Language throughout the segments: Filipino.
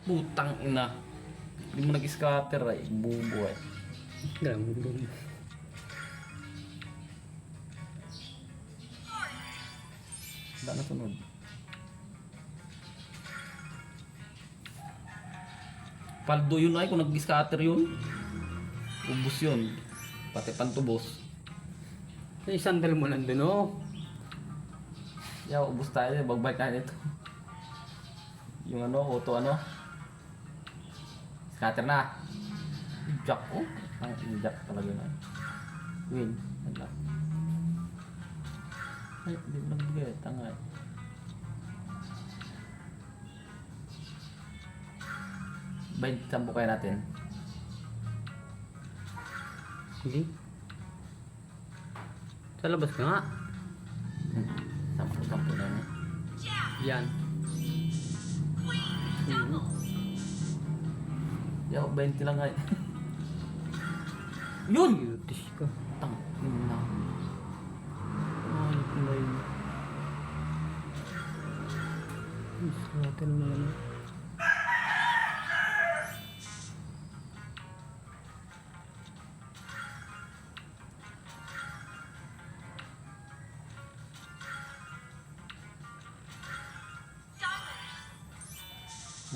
Putang ina. Hindi mo nag-scatter ay. Bubo ay. Gambling. Wala na sunod. Paldo yun ay kung nag-scatter yun. Ubus yun. Pati pantubos. Yung sandal mo nandun oh. Yeah, ubus tayo. Bagbike tayo nito. Yung ano, auto ano. Scatter na. Jack oh. Ang jack talaga na. Win. Wala. Ay, hindi mo nagbigay. Tanga eh. Bain, sampo kaya natin. Hindi. Sa labas ka nga. Sampo na yun. Yan. Yaw, 20 lang ay. Yun! Beauties ka. Tang, yun na. Ay, kulay. Scatter na lang.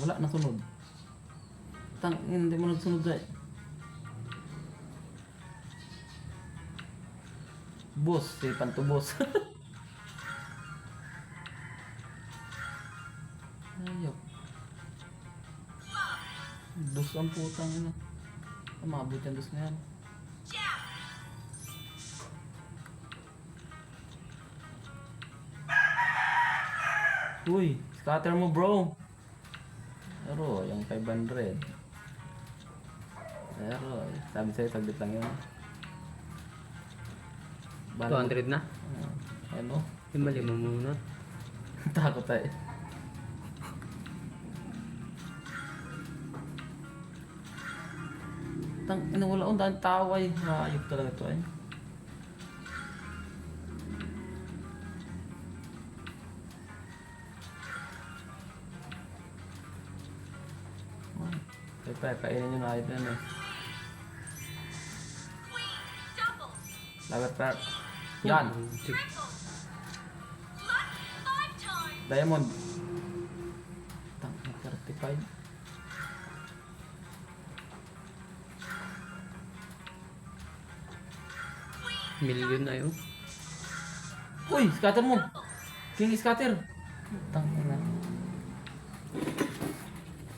Wala na sunod. Tang, hindi mo nagsunod ay. Boss, si pantubos. Ayok. Dos ang putang ina. Umabot yan dos na yan. Uy, scatter mo bro. Pero yung 500. Pero sabi sa'yo saglit lang yun. 200 na. Ano? Yung mali mo muna. Takot tayo. Tang ina wala akong daan tawa eh. Hayop talaga to eh. Kainin nyo na ayot na yan eh. Lagat trap. Yan. Diamond. Tang 35. Million na yun. Uy, scatter mo. King scatter. Tang ina.